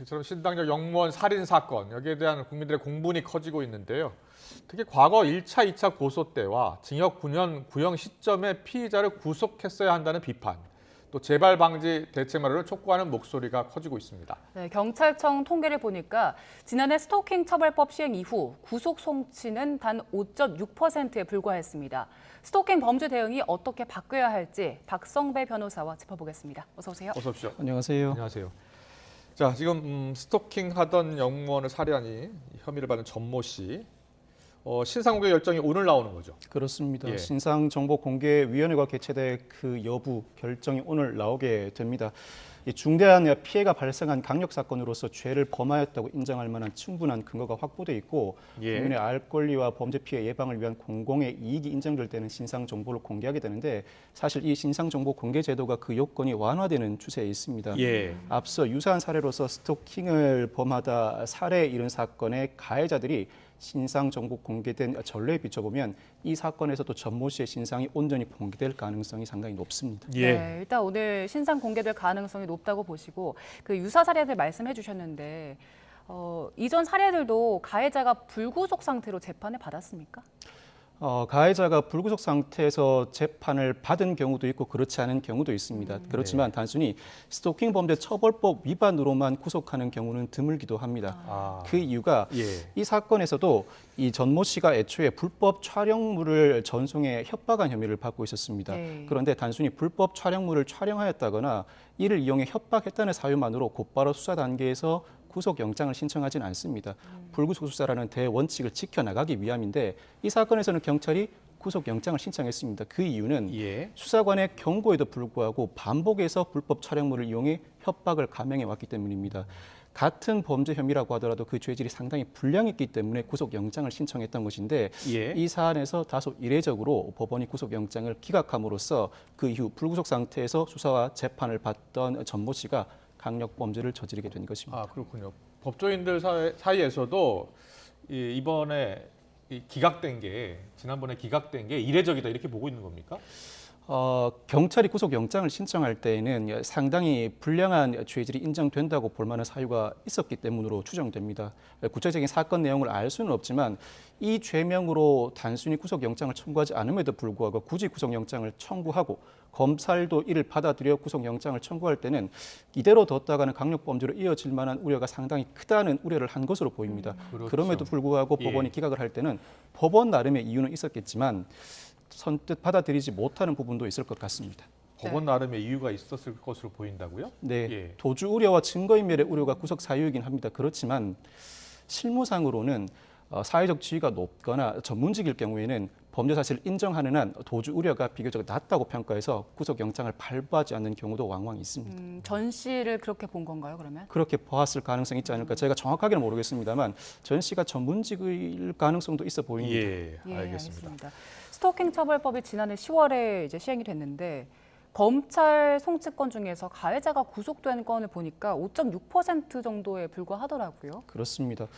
이처럼 신당역 영무원 살인 사건 여기에 대한 국민들의 공분이 커지고 있는데요. 특히 과거 1차, 2차 고소 때와 징역 9년 구형 시점에 피의자를 구속했어야 한다는 비판, 또 재발 방지 대책 마련을 촉구하는 목소리가 커지고 있습니다. 네, 경찰청 통계를 보니까 지난해 스토킹 처벌법 시행 이후 구속 송치는 단 5.6%에 불과했습니다. 스토킹 범죄 대응이 어떻게 바뀌어야 할지 박성배 변호사와 짚어보겠습니다. 어서 오세요. 어서 오십시오. 안녕하세요. 안녕하세요. 자, 지금 스토킹 하던 영무원을 살해하니 혐의를 받은 전모 씨. 신상공개 결정이 오늘 나오는 거죠? 그렇습니다. 예. 신상정보공개위원회가 개최될 그 여부 결정이 오늘 나오게 됩니다. 이 중대한 피해가 발생한 강력 사건으로서 죄를 범하였다고 인정할 만한 충분한 근거가 확보돼 있고 예. 국민의 알 권리와 범죄 피해 예방을 위한 공공의 이익이 인정될 때는 신상 정보를 공개하게 되는데 사실 이 신상 정보 공개 제도가 그 요건이 완화되는 추세에 있습니다. 예. 앞서 유사한 사례로서 스토킹을 범하다 살해에 이른 사건의 가해자들이 신상 정보 공개된 전례에 비춰보면 이 사건에서도 전모 씨의 신상이 온전히 공개될 가능성이 상당히 높습니다. 예. 네, 일단 오늘 신상 공개될 가능성이 높다고 보시고 그 유사 사례들 말씀해 주셨는데 이전 사례들도 가해자가 불구속 상태로 재판을 받았습니까? 가해자가 불구속 상태에서 재판을 받은 경우도 있고 그렇지 않은 경우도 있습니다. 그렇지만 단순히 스토킹 범죄 처벌법 위반으로만 구속하는 경우는 드물기도 합니다. 그 이유가 예. 이 사건에서도 이 전모 씨가 애초에 불법 촬영물을 전송해 협박한 혐의를 받고 있었습니다. 네. 그런데 단순히 불법 촬영물을 촬영하였다거나 이를 이용해 협박했다는 사유만으로 곧바로 수사 단계에서 구속영장을 신청하지는 않습니다. 불구속 수사라는 대원칙을 지켜나가기 위함인데 이 사건에서는 경찰이 구속영장을 신청했습니다. 그 이유는 예. 수사관의 경고에도 불구하고 반복해서 불법 촬영물을 이용해 협박을 감행해 왔기 때문입니다. 같은 범죄 혐의라고 하더라도 그 죄질이 상당히 불량했기 때문에 구속영장을 신청했던 것인데 예. 이 사안에서 다소 이례적으로 법원이 구속영장을 기각함으로써 그 이후 불구속 상태에서 수사와 재판을 받던 전모 씨가 강력 범죄를 저지르게 된 것입니다. 아, 그렇군요. 법조인들 사이에서도 이번에 기각된 게 지난번에 기각된 게 이례적이다 이렇게 보고 있는 겁니까? 경찰이 구속영장을 신청할 때에는 상당히 불량한 죄질이 인정된다고 볼 만한 사유가 있었기 때문으로 추정됩니다. 구체적인 사건 내용을 알 수는 없지만 이 죄명으로 단순히 구속영장을 청구하지 않음에도 불구하고 굳이 구속영장을 청구하고 검찰도 이를 받아들여 구속영장을 청구할 때는 이대로 뒀다가는 강력범죄로 이어질 만한 우려가 상당히 크다는 우려를 한 것으로 보입니다. 그렇죠. 그럼에도 불구하고 예. 법원이 기각을 할 때는 법원 나름의 이유는 있었겠지만 선뜻 받아들이지 못하는 부분도 있을 것 같습니다. 법원 나름의 이유가 있었을 것으로 보인다고요? 네, 예. 도주 우려와 증거인멸의 우려가 구속 사유이긴 합니다. 그렇지만 실무상으로는 사회적 지위가 높거나 전문직일 경우에는 범죄 사실을 인정하는 한 도주 우려가 비교적 낮다고 평가해서 구속영장을 발부하지 않는 경우도 왕왕 있습니다. 전 씨를 그렇게 본 건가요, 그러면? 그렇게 보았을 가능성이 있지 않을까. 제가 정확하게는 모르겠습니다만 전 씨가 전문직일 가능성도 있어 보입니다. 예, 예, 알겠습니다. 스토킹 처벌법이 지난해 10월에 이제 시행이 됐는데 검찰 송치건 중에서 가해자가 구속된 건을 보니까 5.6% 정도에 불과하더라고요. 그렇습니다.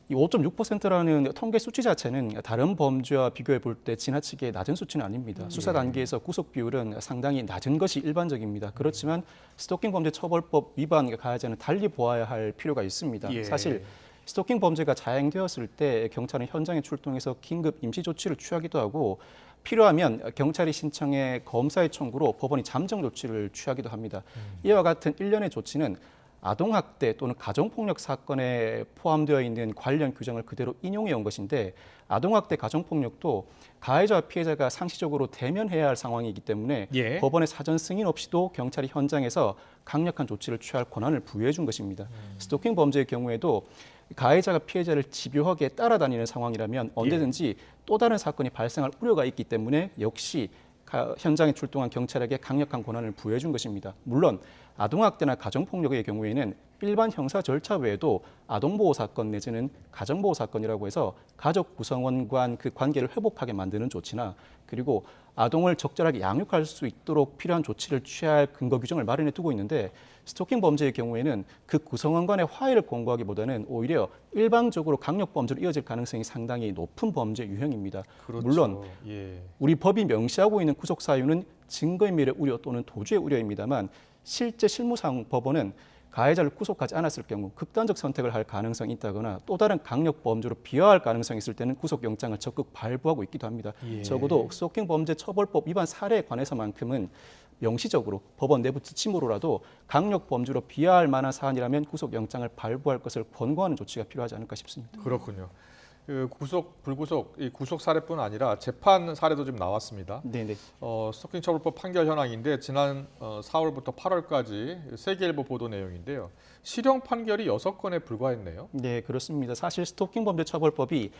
이 5.6%라는 통계 수치 자체는 다른 범죄와 비교해 볼 때 지나치게 낮은 수치는 아닙니다. 수사 단계에서 구속 비율은 상당히 낮은 것이 일반적입니다. 그렇지만 스토킹 범죄 처벌법 위반 가해자는 달리 보아야 할 필요가 있습니다. 예. 사실 스토킹 범죄가 자행되었을 때 경찰은 현장에 출동해서 긴급 임시 조치를 취하기도 하고 필요하면 경찰이 신청해 검사의 청구로 법원이 잠정 조치를 취하기도 합니다. 이와 같은 일련의 조치는 아동학대 또는 가정폭력 사건에 포함되어 있는 관련 규정을 그대로 인용해 온 것인데 아동학대, 가정폭력도 가해자와 피해자가 상시적으로 대면해야 할 상황이기 때문에 예. 법원의 사전 승인 없이도 경찰이 현장에서 강력한 조치를 취할 권한을 부여해 준 것입니다. 스토킹 범죄의 경우에도 가해자가 피해자를 집요하게 따라다니는 상황이라면 언제든지 또 다른 사건이 발생할 우려가 있기 때문에 역시 현장에 출동한 경찰에게 강력한 권한을 부여해 준 것입니다. 물론 아동학대나 가정폭력의 경우에는 일반 형사 절차 외에도 아동보호 사건 내지는 가정보호 사건이라고 해서 가족 구성원 간 그 관계를 회복하게 만드는 조치나 그리고 아동을 적절하게 양육할 수 있도록 필요한 조치를 취할 근거 규정을 마련해 두고 있는데 스토킹 범죄의 경우에는 그 구성원 간의 화해를 권고하기보다는 오히려 일방적으로 강력 범죄로 이어질 가능성이 상당히 높은 범죄 유형입니다. 그렇죠. 물론 예. 우리 법이 명시하고 있는 구속 사유는 증거인멸의 우려 또는 도주의 우려입니다만 실제 실무상 법원은 가해자를 구속하지 않았을 경우 극단적 선택을 할 가능성이 있다거나 또 다른 강력 범죄로 비화할 가능성이 있을 때는 구속영장을 적극 발부하고 있기도 합니다. 예. 적어도 스토킹 범죄 처벌법 위반 사례에 관해서만큼은 명시적으로 법원 내부 지침으로라도 강력 범죄로 비화할 만한 사안이라면 구속영장을 발부할 것을 권고하는 조치가 필요하지 않을까 싶습니다. 그렇군요. 그 구속, 불구속, 이 구속 사례뿐 아니라 재판 사례도 좀 나왔습니다. 네네. 스토킹 처벌법 판결 현황인데 지난 4월부터 8월까지 세계일보 보도 내용인데요. 실형 판결이 6건에 불과했네요. 네, 그렇습니다. 사실 스토킹 범죄 처벌법이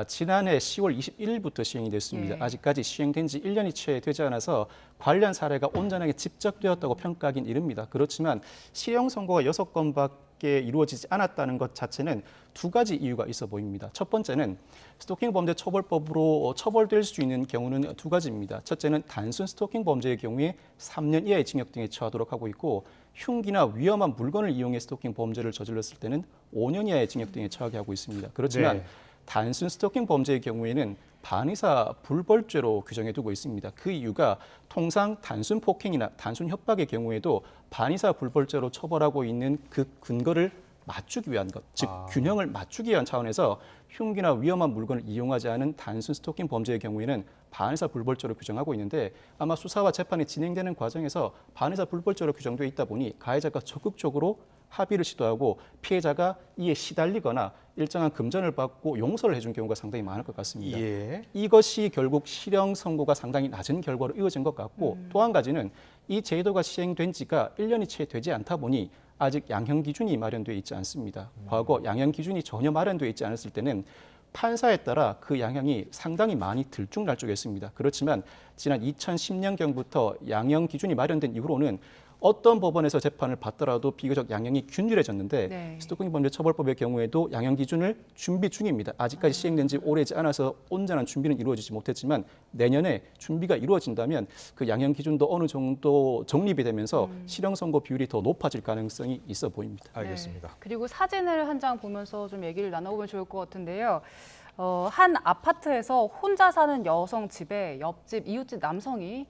지난해 10월 21일부터 시행이 됐습니다. 예. 아직까지 시행된 지 1년이 채 되지 않아서 관련 사례가 온전하게 집적되었다고 평가하긴 이릅니다. 그렇지만 실형 선고가 6건밖에 이루어지지 않았다는 것 자체는 두 가지 이유가 있어 보입니다. 첫 번째는 스토킹 범죄 처벌법으로 처벌될 수 있는 경우는 두 가지입니다. 첫째는 단순 스토킹 범죄의 경우에 3년 이하의 징역 등에 처하도록 하고 있고 흉기나 위험한 물건을 이용해 스토킹 범죄를 저질렀을 때는 5년 이하의 징역 등에 처하게 하고 있습니다. 그렇지만 네. 단순 스토킹 범죄의 경우에는 반의사 불벌죄로 규정해 두고 있습니다. 그 이유가 통상 단순 폭행이나 단순 협박의 경우에도 반의사 불벌죄로 처벌하고 있는 그 근거를 맞추기 위한 것, 즉 균형을 맞추기 위한 차원에서 흉기나 위험한 물건을 이용하지 않은 단순 스토킹 범죄의 경우에는 반의사 불벌죄로 규정하고 있는데 아마 수사와 재판이 진행되는 과정에서 반의사 불벌죄로 규정되어 있다 보니 가해자가 적극적으로 합의를 시도하고 피해자가 이에 시달리거나 일정한 금전을 받고 용서를 해준 경우가 상당히 많을 것 같습니다. 예. 이것이 결국 실형 선고가 상당히 낮은 결과로 이어진 것 같고 또 한 가지는 이 제도가 시행된 지가 1년이 채 되지 않다 보니 아직 양형 기준이 마련되어 있지 않습니다. 과거 양형 기준이 전혀 마련되어 있지 않았을 때는 판사에 따라 그 양형이 상당히 많이 들쭉날쭉했습니다. 그렇지만 지난 2010년경부터 양형 기준이 마련된 이후로는 어떤 법원에서 재판을 받더라도 비교적 양형이 균일해졌는데 네. 스토킹 범죄 처벌법의 경우에도 양형 기준을 준비 중입니다. 아직까지 시행된 지 오래지 않아서 온전한 준비는 이루어지지 못했지만 내년에 준비가 이루어진다면 그 양형 기준도 어느 정도 정립이 되면서 실형 선고 비율이 더 높아질 가능성이 있어 보입니다. 알겠습니다. 네. 그리고 사진을 한 장 보면서 좀 얘기를 나눠보면 좋을 것 같은데요. 한 아파트에서 혼자 사는 여성 집에 옆집 이웃집 남성이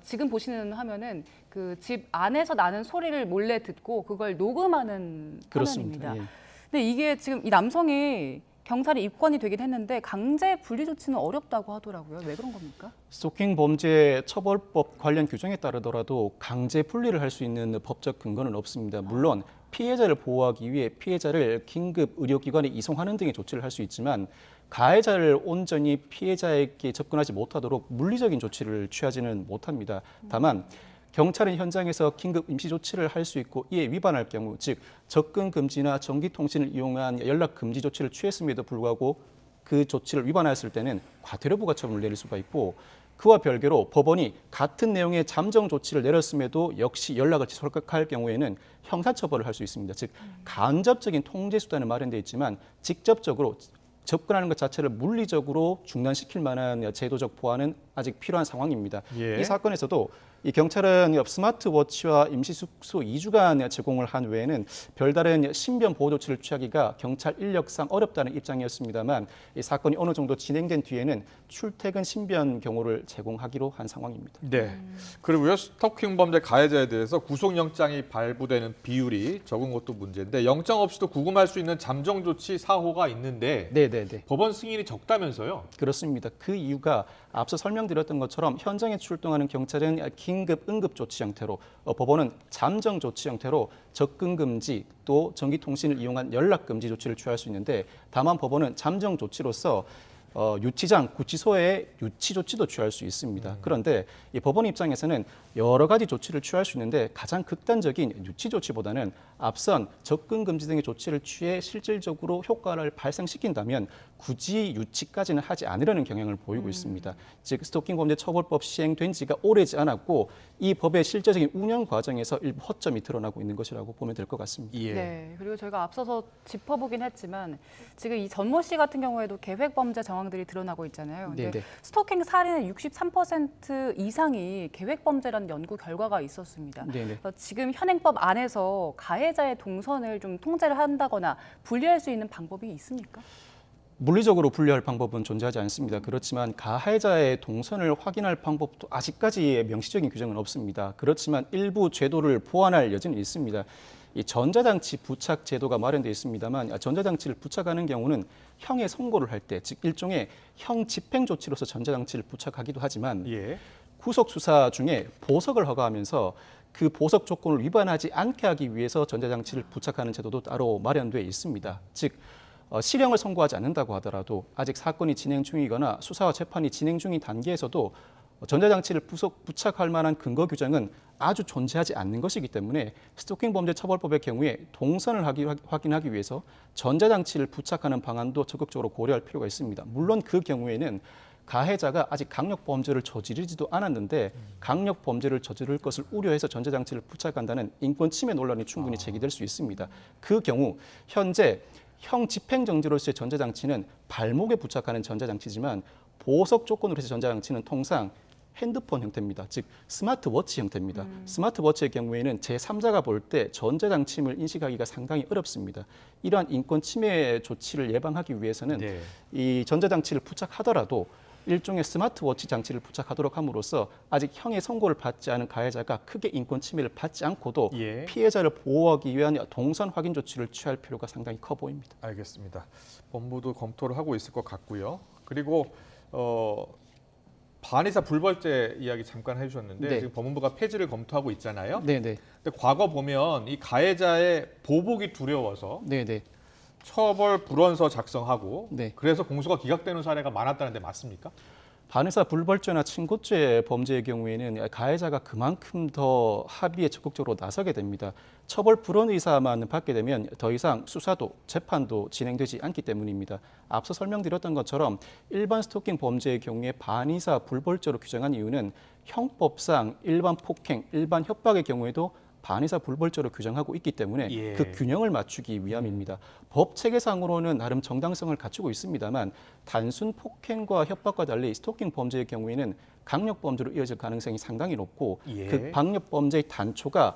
지금 보시는 화면은 그 집 안에서 나는 소리를 몰래 듣고 그걸 녹음하는 그렇습니다. 화면입니다. 예. 근데 이게 지금 이 남성이 경찰에 입건이 되긴 했는데 강제 분리 조치는 어렵다고 하더라고요. 왜 그런 겁니까? 스토킹 범죄 처벌법 관련 규정에 따르더라도 강제 분리를 할 수 있는 법적 근거는 없습니다. 물론 피해자를 보호하기 위해 피해자를 긴급 의료기관에 이송하는 등의 조치를 할 수 있지만 가해자를 온전히 피해자에게 접근하지 못하도록 물리적인 조치를 취하지는 못합니다. 다만 경찰은 현장에서 긴급 임시 조치를 할 수 있고 이에 위반할 경우, 즉 접근 금지나 전기통신을 이용한 연락 금지 조치를 취했음에도 불구하고 그 조치를 위반하였을 때는 과태료부과 처분을 내릴 수가 있고 그와 별개로 법원이 같은 내용의 잠정 조치를 내렸음에도 역시 연락을 지속할 경우에는 형사처벌을 할 수 있습니다. 즉 간접적인 통제 수단은 마련되어 있지만 직접적으로 접근하는 것 자체를 물리적으로 중단시킬 만한 제도적 보완은 아직 필요한 상황입니다. 예. 이 사건에서도 이 경찰은 스마트워치와 임시 숙소 2주간 제공을 한 외에는 별다른 신변 보호 조치를 취하기가 경찰 인력상 어렵다는 입장이었습니다만 이 사건이 어느 정도 진행된 뒤에는 출퇴근 신변 경호를 제공하기로 한 상황입니다. 네. 그리고요, 스토킹 범죄 가해자에 대해서 구속영장이 발부되는 비율이 적은 것도 문제인데 영장 없이도 구금할 수 있는 잠정 조치 사호가 있는데 네네네. 법원 승인이 적다면서요? 그렇습니다. 그 이유가 앞서 설명드렸던 것처럼 현장에 출동하는 경찰은 긴급 응급 조치 형태로 법원은 잠정 조치 형태로 접근 금지 또 전기통신을 이용한 연락 금지 조치를 취할 수 있는데 다만 법원은 잠정 조치로서 유치장, 구치소의 유치 조치도 취할 수 있습니다. 그런데 이 법원 입장에서는 여러 가지 조치를 취할 수 있는데 가장 극단적인 유치 조치보다는 앞선 접근 금지 등의 조치를 취해 실질적으로 효과를 발생시킨다면 굳이 유치까지는 하지 않으려는 경향을 보이고 있습니다. 즉 스토킹 범죄 처벌법 시행된 지가 오래지 않았고 이 법의 실제적인 운영 과정에서 일부 허점이 드러나고 있는 것이라고 보면 될 것 같습니다. 예. 네. 그리고 저희가 앞서서 짚어보긴 했지만 지금 이 전모 씨 같은 경우에도 계획 범죄 정황들이 드러나고 있잖아요. 근데 네네. 스토킹 살인의 63% 이상이 계획 범죄라는 연구 결과가 있었습니다. 네네. 지금 현행법 안에서 가해자의 동선을 좀 통제를 한다거나 분리할 수 있는 방법이 있습니까? 물리적으로 분리할 방법은 존재하지 않습니다. 그렇지만 가해자의 동선을 확인할 방법도 아직까지 명시적인 규정은 없습니다. 그렇지만 일부 제도를 보완할 여지는 있습니다. 이 전자장치 부착 제도가 마련되어 있습니다만 전자장치를 부착하는 경우는 형의 선고를 할 때, 즉 일종의 형 집행 조치로서 전자장치를 부착하기도 하지만 예. 구속 수사 중에 보석을 허가하면서 그 보석 조건을 위반하지 않게 하기 위해서 전자장치를 부착하는 제도도 따로 마련되어 있습니다. 즉 실형을 선고하지 않는다고 하더라도 아직 사건이 진행 중이거나 수사와 재판이 진행 중인 단계에서도 전자장치를 부착할 만한 근거 규정은 아주 존재하지 않는 것이기 때문에 스토킹 범죄 처벌법의 경우에 동선을 확인하기 위해서 전자장치를 부착하는 방안도 적극적으로 고려할 필요가 있습니다. 물론 그 경우에는 가해자가 아직 강력 범죄를 저지르지도 않았는데 강력 범죄를 저지를 것을 우려해서 전자장치를 부착한다는 인권 침해 논란이 충분히 제기될 수 있습니다. 그 경우 현재 형 집행정지로서의 전자장치는 발목에 부착하는 전자장치지만 보석 조건으로 해서 전자장치는 통상 핸드폰 형태입니다. 즉 스마트워치 형태입니다. 스마트워치의 경우에는 제3자가 볼 때 전자장치임을 인식하기가 상당히 어렵습니다. 이러한 인권 침해 조치를 예방하기 위해서는 네. 이 전자장치를 부착하더라도 일종의 스마트워치 장치를 부착하도록 함으로써 아직 형의 선고를 받지 않은 가해자가 크게 인권 침해를 받지 않고도 예. 피해자를 보호하기 위한 동선 확인 조치를 취할 필요가 상당히 커 보입니다. 알겠습니다. 법무도 검토를 하고 있을 것 같고요. 그리고 반의사 불벌죄 이야기 잠깐 해주셨는데 네. 지금 법무부가 폐지를 검토하고 있잖아요. 네네. 근데 과거 보면 이 가해자의 보복이 두려워서 네네. 처벌 불원서 작성하고 네. 그래서 공소가 기각되는 사례가 많았다는데 맞습니까? 반의사 불벌죄나 친고죄 범죄의 경우에는 가해자가 그만큼 더 합의에 적극적으로 나서게 됩니다. 처벌 불원 의사만 받게 되면 더 이상 수사도 재판도 진행되지 않기 때문입니다. 앞서 설명드렸던 것처럼 일반 스토킹 범죄의 경우에 반의사 불벌죄로 규정한 이유는 형법상 일반 폭행, 일반 협박의 경우에도 반의사 불벌죄로 규정하고 있기 때문에 예. 그 균형을 맞추기 위함입니다. 법 체계상으로는 나름 정당성을 갖추고 있습니다만 단순 폭행과 협박과 달리 스토킹 범죄의 경우에는 강력 범죄로 이어질 가능성이 상당히 높고 예. 그 강력 범죄의 단초가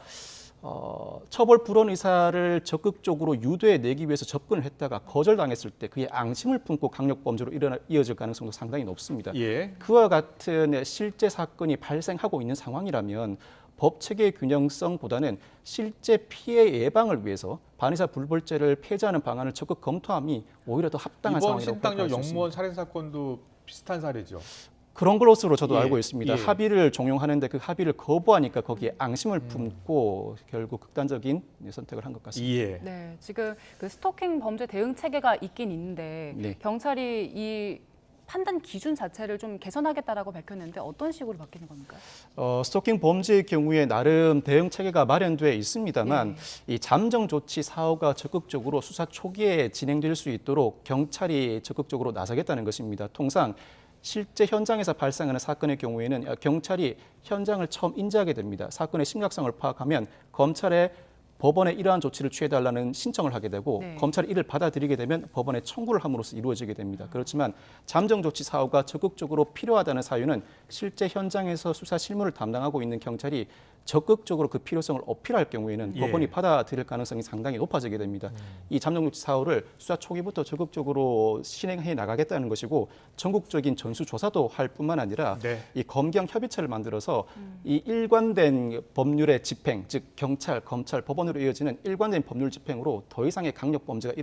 처벌 불원 의사를 적극적으로 유도해내기 위해서 접근을 했다가 거절당했을 때 그의 앙심을 품고 강력 범죄로 이어질 가능성도 상당히 높습니다. 예. 그와 같은 실제 사건이 발생하고 있는 상황이라면 법 체계의 균형성보다는 실제 피해 예방을 위해서 반의사 불벌죄를 폐지하는 방안을 적극 검토함이 오히려 더 합당한 이번 상황이라고 신당역 평가할 수 있습니다. 영무원 살인 사건도 비슷한 사례죠. 그런 것으로 저도 예, 알고 있습니다. 예. 합의를 종용하는데 그 합의를 거부하니까 거기에 앙심을 품고 결국 극단적인 선택을 한 것 같습니다. 예. 네, 지금 그 스토킹 범죄 대응 체계가 있긴 있는데 네. 경찰이 이 판단 기준 자체를 좀 개선하겠다라고 밝혔는데 어떤 식으로 바뀌는 겁니까? 스토킹 범죄의 경우에 나름 대응 체계가 마련돼 있습니다만 예. 이 잠정 조치 사후가 적극적으로 수사 초기에 진행될 수 있도록 경찰이 적극적으로 나서겠다는 것입니다. 통상 실제 현장에서 발생하는 사건의 경우에는 경찰이 현장을 처음 인지하게 됩니다. 사건의 심각성을 파악하면 검찰에 법원에 이러한 조치를 취해달라는 신청을 하게 되고 네. 검찰이 이를 받아들이게 되면 법원에 청구를 함으로써 이루어지게 됩니다. 그렇지만 잠정 조치 사후가 적극적으로 필요하다는 사유는 실제 현장에서 수사 실무를 담당하고 있는 경찰이 적극적으로 그 필요성을 어필할 경우에는 예. 법원이 받아들일 가능성이 상당히 높아지게 됩니다. 이 잠정 조치 사후를 수사 초기부터 적극적으로 실행해 나가겠다는 것이고 전국적인 전수조사도 할 뿐만 아니라 네. 이 검경 협의체를 만들어서 이 일관된 법률의 집행, 즉 경찰, 검찰, 법원으로 이어지는 일관된 법률 집행으로 더 이상의 강력 범죄가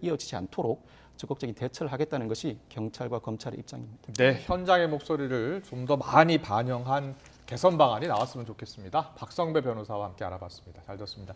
이어지지 않도록 적극적인 대처를 하겠다는 것이 경찰과 검찰의 입장입니다. 네, 현장의 목소리를 좀 더 많이 반영한 개선 방안이 나왔으면 좋겠습니다. 박성배 변호사와 함께 알아봤습니다. 잘 들었습니다.